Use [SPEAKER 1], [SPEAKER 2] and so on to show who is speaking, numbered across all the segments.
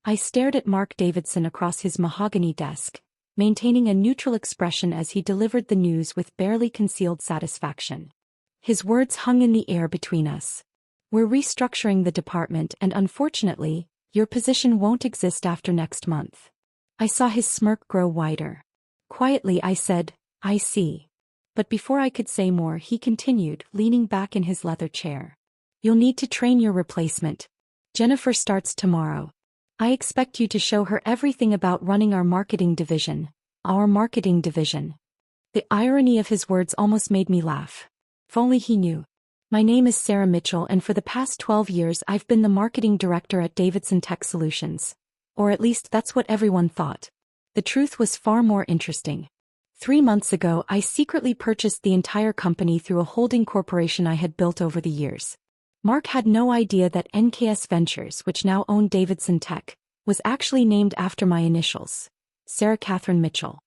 [SPEAKER 1] I stared at Mark Davidson across his mahogany desk, maintaining a neutral expression as he delivered the news with barely concealed satisfaction. His words hung in the air between us. We're restructuring the department and unfortunately, your position won't exist after next month. I saw his smirk grow wider. Quietly I said, I see. But before I could say more he continued, leaning back in his leather chair. You'll need to train your replacement. Jennifer starts tomorrow. I expect you to show her everything about running our marketing division. Our marketing division. The irony of his words almost made me laugh. If only he knew. My name is Sarah Mitchell and for the past 12 years I've been the marketing director at Davidson Tech Solutions. Or at least that's what everyone thought. The truth was far more interesting. 3 months ago I secretly purchased the entire company through a holding corporation I had built over the years. Mark had no idea that NKS Ventures, which now owned Davidson Tech, was actually named after my initials. Sarah Katherine Mitchell.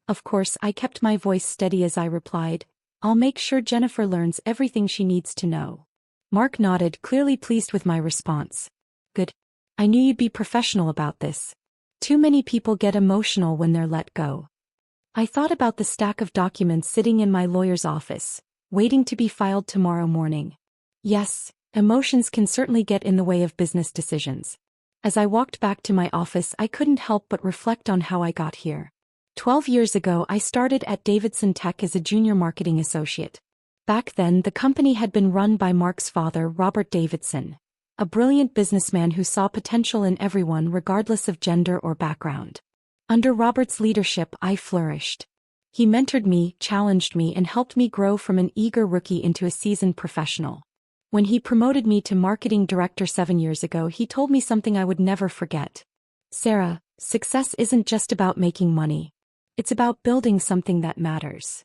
[SPEAKER 1] Of course I kept my voice steady as I replied, I'll make sure Jennifer learns everything she needs to know. Mark nodded, clearly pleased with my response. Good. I knew you'd be professional about this. Too many people get emotional when they're let go. I thought about the stack of documents sitting in my lawyer's office, waiting to be filed tomorrow morning. Yes, emotions can certainly get in the way of business decisions. As I walked back to my office I couldn't help but reflect on how I got here. 12 years ago I started at Davidson Tech as a junior marketing associate. Back then the company had been run by Mark's father, Robert Davidson, a brilliant businessman who saw potential in everyone regardless of gender or background. Under Robert's leadership I flourished. He mentored me, challenged me and helped me grow from an eager rookie into a seasoned professional. When he promoted me to marketing director 7 years ago he told me something I would never forget. Sarah, success isn't just about making money. It's about building something that matters.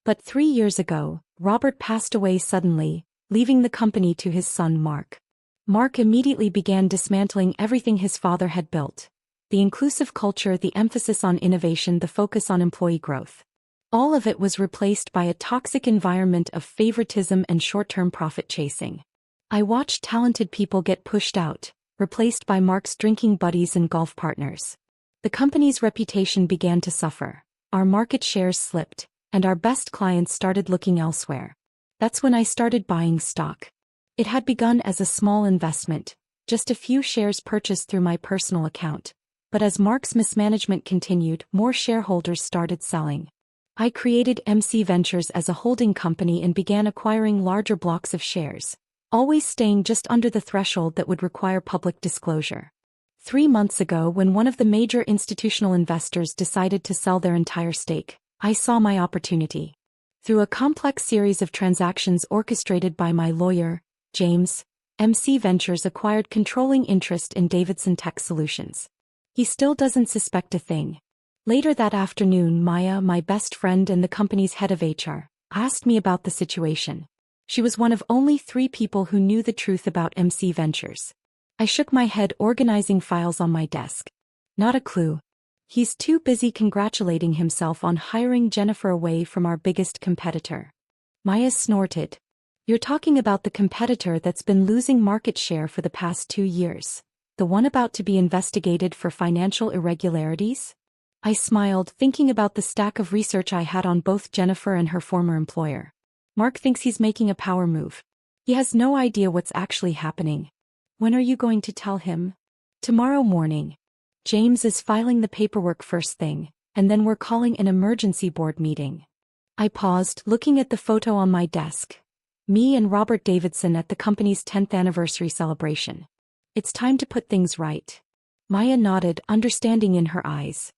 [SPEAKER 1] But 3 years ago, Robert passed away suddenly, leaving the company to his son Mark. Mark immediately began dismantling everything his father had built. The inclusive culture, the emphasis on innovation, the focus on employee growth. All of it was replaced by a toxic environment of favoritism and short-term profit chasing. I watched talented people get pushed out, replaced by Mark's drinking buddies and golf partners. The company's reputation began to suffer, our market shares slipped, and our best clients started looking elsewhere. That's when I started buying stock. It had begun as a small investment, just a few shares purchased through my personal account. But as Mark's mismanagement continued, more shareholders started selling. I created NKS Ventures as a holding company and began acquiring larger blocks of shares, always staying just under the threshold that would require public disclosure. 3 months ago, when one of the major institutional investors decided to sell their entire stake, I saw my opportunity. Through a complex series of transactions orchestrated by my lawyer, James, NKS Ventures acquired controlling interest in Davidson Tech Solutions. He still doesn't suspect a thing. Later that afternoon, Maya, my best friend and the company's head of HR, asked me about the situation. She was one of only 3 people who knew the truth about NKS Ventures. I shook my head, organizing files on my desk. Not a clue. He's too busy congratulating himself on hiring Jennifer away from our biggest competitor. Maya snorted. You're talking about the competitor that's been losing market share for the past 2 years. The one about to be investigated for financial irregularities? I smiled, thinking about the stack of research I had on both Jennifer and her former employer. Mark thinks he's making a power move. He has no idea what's actually happening. When are you going to tell him? Tomorrow morning. James is filing the paperwork first thing, and then we're calling an emergency board meeting. I paused, looking at the photo on my desk. Me and Robert Davidson at the company's 10th anniversary celebration. It's time to put things right. Maya nodded, understanding in her eyes.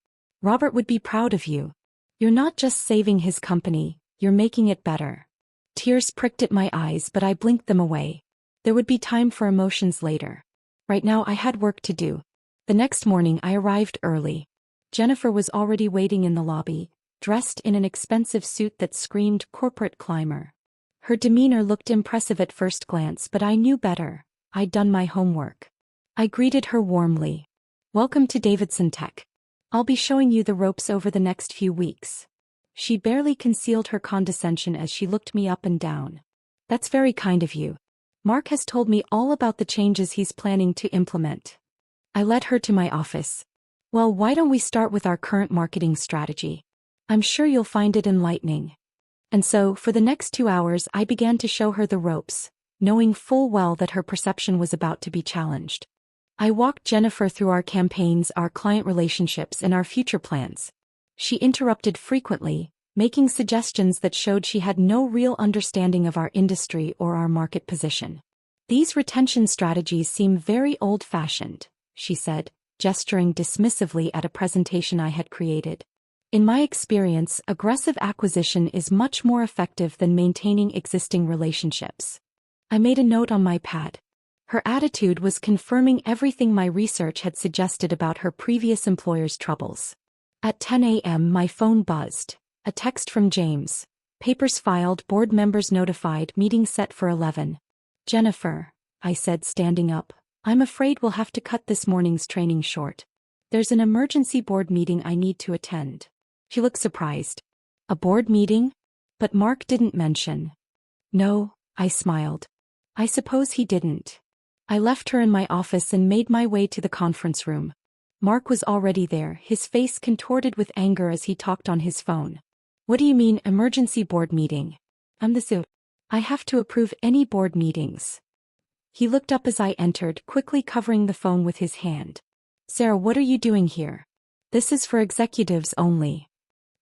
[SPEAKER 1] Robert would be proud of you. You're not just saving his company, you're making it better. Tears pricked at my eyes, but I blinked them away. There would be time for emotions later. Right now I had work to do. The next morning I arrived early. Jennifer was already waiting in the lobby, dressed in an expensive suit that screamed corporate climber. Her demeanor looked impressive at first glance, but I knew better. I'd done my homework. I greeted her warmly. Welcome to Davidson Tech. I'll be showing you the ropes over the next few weeks. She barely concealed her condescension as she looked me up and down. That's very kind of you. Mark has told me all about the changes he's planning to implement. I led her to my office. Well, why don't we start with our current marketing strategy? I'm sure you'll find it enlightening. And so, for the next 2 hours, I began to show her the ropes, knowing full well that her perception was about to be challenged. I walked Jennifer through our campaigns, our client relationships, and our future plans. She interrupted frequently, making suggestions that showed she had no real understanding of our industry or our market position. These retention strategies seem very old-fashioned, she said, gesturing dismissively at a presentation I had created. In my experience, aggressive acquisition is much more effective than maintaining existing relationships. I made a note on my pad. Her attitude was confirming everything my research had suggested about her previous employer's troubles. At 10 a.m. my phone buzzed. A text from James. Papers filed, board members notified, meeting set for 11. Jennifer, I said, standing up, I'm afraid we'll have to cut this morning's training short. There's an emergency board meeting I need to attend. She looked surprised. A board meeting? But Mark didn't mention. No, I smiled. I suppose he didn't. I left her in my office and made my way to the conference room. Mark was already there, his face contorted with anger as he talked on his phone. What do you mean, emergency board meeting? I'm the CEO. I have to approve any board meetings. He looked up as I entered, quickly covering the phone with his hand. Sarah, what are you doing here? This is for executives only.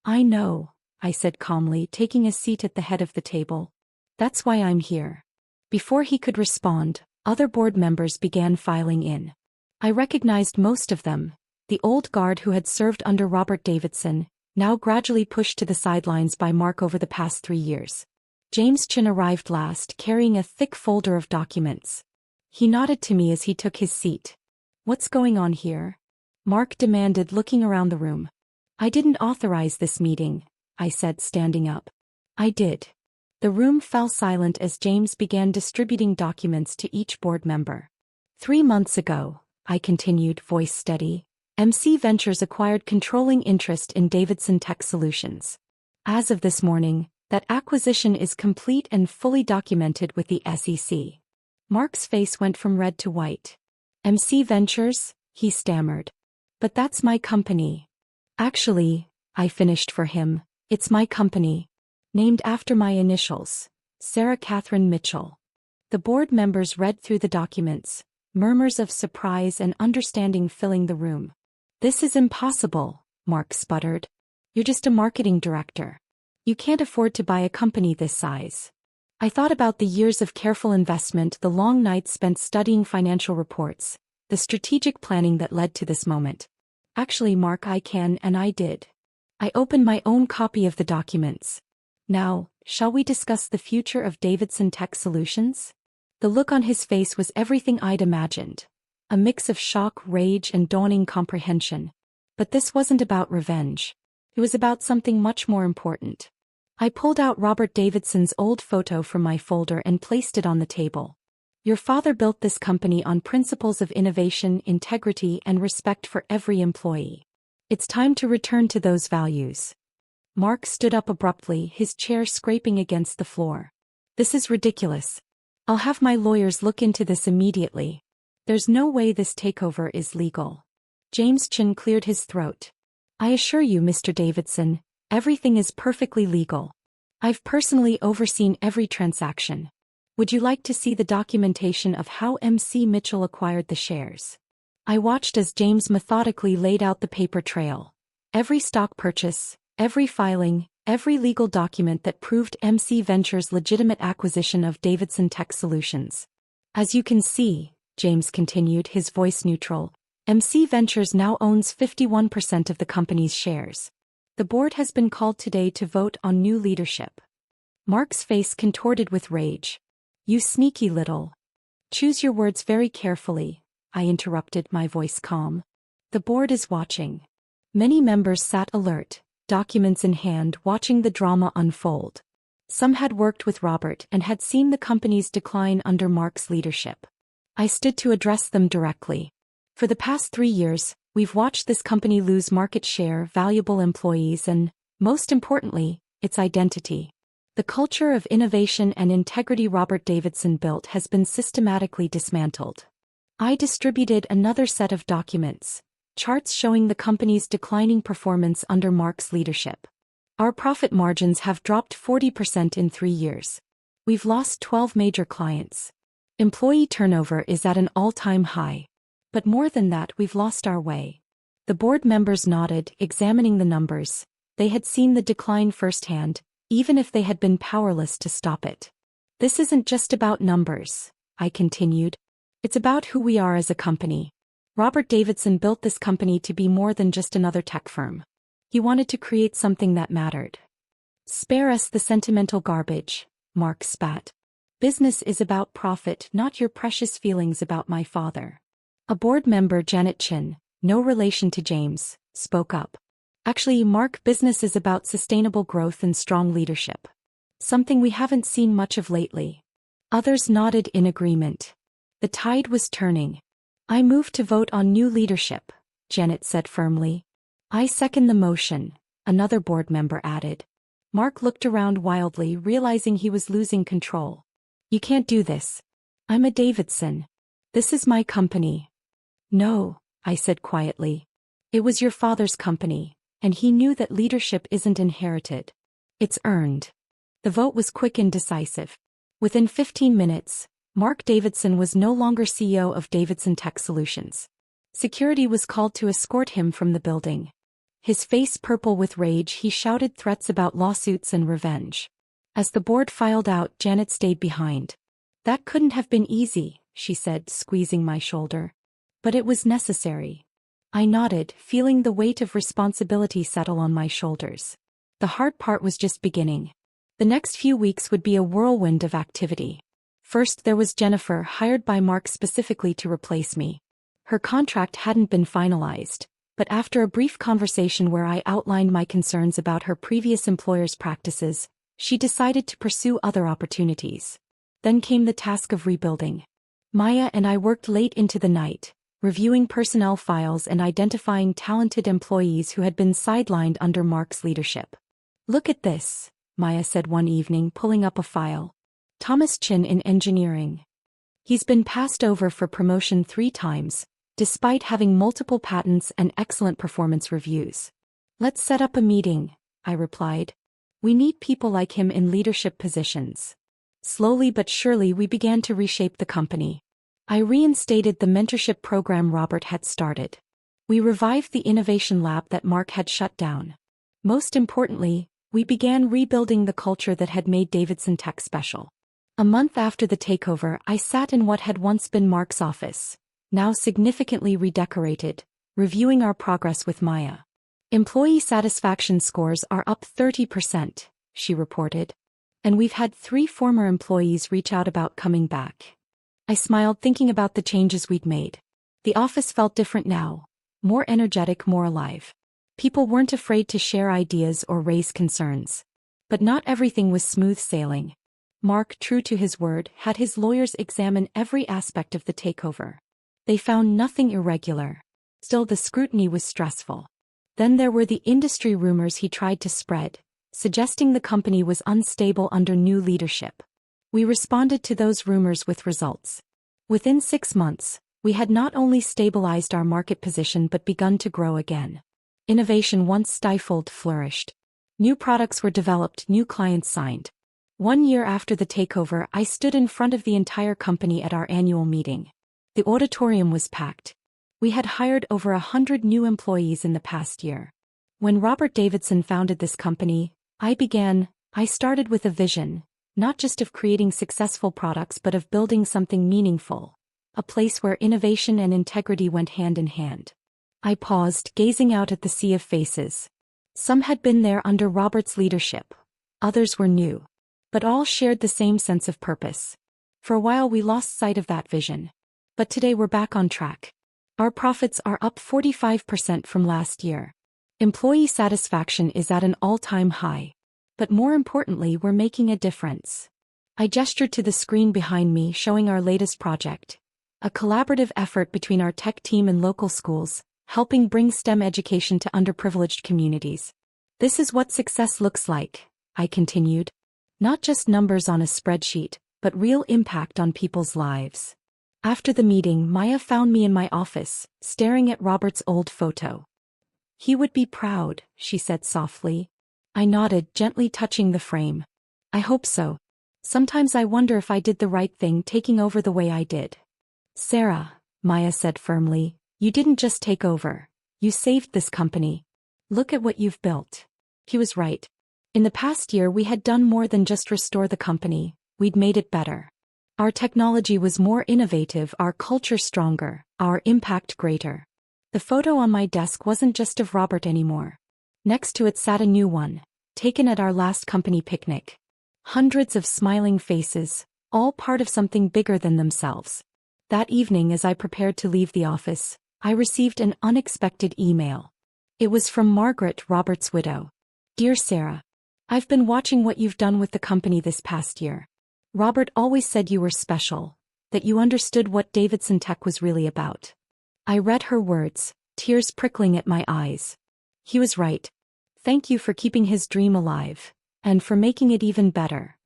[SPEAKER 1] I know, I said calmly, taking a seat at the head of the table. That's why I'm here. Before he could respond, other board members began filing in. I recognized most of them, the old guard who had served under Robert Davidson, now gradually pushed to the sidelines by Mark over the past 3 years. James Chin arrived last, carrying a thick folder of documents. He nodded to me as he took his seat. What's going on here? Mark demanded, looking around the room. I didn't authorize this meeting, I said, standing up. I did. The room fell silent as James began distributing documents to each board member. 3 months ago, I continued, voice steady, NKS Ventures acquired controlling interest in Davidson Tech Solutions. As of this morning, that acquisition is complete and fully documented with the SEC. Mark's face went from red to white. NKS Ventures, he stammered. But that's my company. Actually, I finished for him, it's my company. Named after my initials, Sarah Katherine Mitchell. The board members read through the documents, murmurs of surprise and understanding filling the room. This is impossible, Mark sputtered. You're just a marketing director. You can't afford to buy a company this size. I thought about the years of careful investment, the long nights spent studying financial reports, the strategic planning that led to this moment. Actually, Mark, I can and I did. I opened my own copy of the documents. Now, shall we discuss the future of Davidson Tech Solutions? The look on his face was everything I'd imagined. A mix of shock, rage, and dawning comprehension. But this wasn't about revenge. It was about something much more important. I pulled out Robert Davidson's old photo from my folder and placed it on the table. Your father built this company on principles of innovation, integrity, and respect for every employee. It's time to return to those values. Mark stood up abruptly, his chair scraping against the floor. This is ridiculous. I'll have my lawyers look into this immediately. There's no way this takeover is legal. James Chin cleared his throat. I assure you, Mr. Davidson, everything is perfectly legal. I've personally overseen every transaction. Would you like to see the documentation of how NKS Mitchell acquired the shares? I watched as James methodically laid out the paper trail. Every stock purchase, every filing, every legal document that proved NKS Ventures' legitimate acquisition of Davidson Tech Solutions. As you can see, James continued, his voice neutral, NKS Ventures now owns 51% of the company's shares. The board has been called today to vote on new leadership. Mark's face contorted with rage. You sneaky little. Choose your words very carefully, I interrupted, my voice calm. The board is watching. Many members sat alert, documents in hand, watching the drama unfold. Some had worked with Robert and had seen the company's decline under Mark's leadership. I stood to address them directly. For the past 3 years, we've watched this company lose market share, valuable employees, and, most importantly, its identity. The culture of innovation and integrity Robert Davidson built has been systematically dismantled. I distributed another set of documents, charts showing the company's declining performance under Mark's leadership. Our profit margins have dropped 40% in 3 years. We've lost 12 major clients. Employee turnover is at an all-time high. But more than that, we've lost our way. The board members nodded, examining the numbers. They had seen the decline firsthand, even if they had been powerless to stop it. This isn't just about numbers, I continued. It's about who we are as a company. Robert Davidson built this company to be more than just another tech firm. He wanted to create something that mattered. Spare us the sentimental garbage, Mark spat. Business is about profit, not your precious feelings about my father. A board member, Janet Chin, no relation to James, spoke up. Actually, Mark, business is about sustainable growth and strong leadership. Something we haven't seen much of lately. Others nodded in agreement. The tide was turning. I move to vote on new leadership, Janet said firmly. I second the motion, another board member added. Mark looked around wildly, realizing he was losing control. You can't do this. I'm a Davidson. This is my company. No, I said quietly. It was your father's company, and he knew that leadership isn't inherited. It's earned. The vote was quick and decisive. Within 15 minutes, Mark Davidson was no longer CEO of Davidson Tech Solutions. Security was called to escort him from the building. His face purple with rage, he shouted threats about lawsuits and revenge. As the board filed out, Janet stayed behind. That couldn't have been easy, she said, squeezing my shoulder. But it was necessary. I nodded, feeling the weight of responsibility settle on my shoulders. The hard part was just beginning. The next few weeks would be a whirlwind of activity. First, there was Jennifer, hired by Mark specifically to replace me. Her contract hadn't been finalized, but after a brief conversation where I outlined my concerns about her previous employer's practices, she decided to pursue other opportunities. Then came the task of rebuilding. Maya and I worked late into the night, reviewing personnel files and identifying talented employees who had been sidelined under Mark's leadership. Look at this, Maya said one evening, pulling up a file. Thomas Chin in engineering. He's been passed over for promotion 3 times, despite having multiple patents and excellent performance reviews. Let's set up a meeting, I replied. We need people like him in leadership positions. Slowly but surely we began to reshape the company. I reinstated the mentorship program Robert had started. We revived the innovation lab that Mark had shut down. Most importantly, we began rebuilding the culture that had made Davidson Tech special. A month after the takeover, I sat in what had once been Mark's office, now significantly redecorated, reviewing our progress with Maya. Employee satisfaction scores are up 30%, she reported. And we've had 3 former employees reach out about coming back. I smiled, thinking about the changes we'd made. The office felt different now, more energetic, more alive. People weren't afraid to share ideas or raise concerns. But not everything was smooth sailing. Mark, true to his word, had his lawyers examine every aspect of the takeover. They found nothing irregular. Still, the scrutiny was stressful. Then there were the industry rumors he tried to spread, suggesting the company was unstable under new leadership. We responded to those rumors with results. Within 6 months, we had not only stabilized our market position but begun to grow again. Innovation, once stifled, flourished. New products were developed, new clients signed. 1 year after the takeover, I stood in front of the entire company at our annual meeting. The auditorium was packed. We had hired over 100 new employees in the past year. When Robert Davidson founded this company, I started with a vision, not just of creating successful products but of building something meaningful, a place where innovation and integrity went hand in hand. I paused, gazing out at the sea of faces. Some had been there under Robert's leadership. Others were new. But all shared the same sense of purpose. For a while we lost sight of that vision. But today we're back on track. Our profits are up 45% from last year. Employee satisfaction is at an all-time high. But more importantly, we're making a difference. I gestured to the screen behind me, showing our latest project. A collaborative effort between our tech team and local schools, helping bring STEM education to underprivileged communities. This is what success looks like, I continued. Not just numbers on a spreadsheet, but real impact on people's lives. After the meeting, Maya found me in my office, staring at Robert's old photo. "He would be proud," she said softly. I nodded, gently touching the frame. "I hope so. Sometimes I wonder if I did the right thing taking over the way I did." "Sarah," Maya said firmly, "you didn't just take over. You saved this company. Look at what you've built." He was right. In the past year we had done more than just restore the company, we'd made it better. Our technology was more innovative, our culture stronger, our impact greater. The photo on my desk wasn't just of Robert anymore. Next to it sat a new one, taken at our last company picnic. Hundreds of smiling faces, all part of something bigger than themselves. That evening, as I prepared to leave the office, I received an unexpected email. It was from Margaret, Robert's widow. "Dear Sarah, I've been watching what you've done with the company this past year. Robert always said you were special, that you understood what Davidson Tech was really about." I read her words, tears prickling at my eyes. He was right. Thank you for keeping his dream alive, and for making it even better.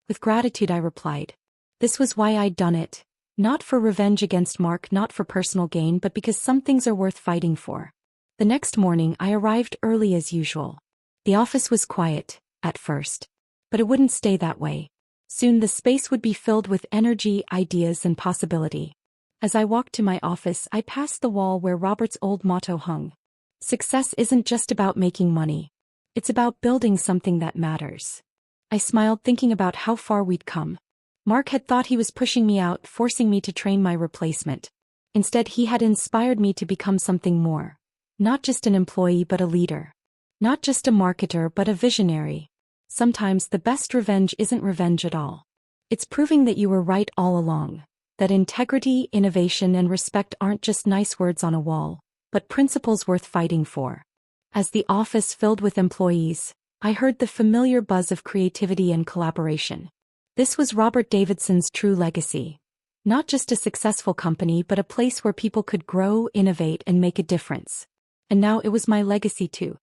[SPEAKER 1] With gratitude I replied. This was why I'd done it. Not for revenge against Mark, not for personal gain, but because some things are worth fighting for. The next morning I arrived early as usual. The office was quiet, at first. But it wouldn't stay that way. Soon the space would be filled with energy, ideas, and possibility. As I walked to my office, I passed the wall where Robert's old motto hung. "Success isn't just about making money. It's about building something that matters." I smiled, thinking about how far we'd come. Mark had thought he was pushing me out, forcing me to train my replacement. Instead, he had inspired me to become something more. Not just an employee, but a leader. Not just a marketer, but a visionary. Sometimes the best revenge isn't revenge at all. It's proving that you were right all along. That integrity, innovation, and respect aren't just nice words on a wall, but principles worth fighting for. As the office filled with employees, I heard the familiar buzz of creativity and collaboration. This was Robert Davidson's true legacy. Not just a successful company, but a place where people could grow, innovate, and make a difference. And now it was my legacy too.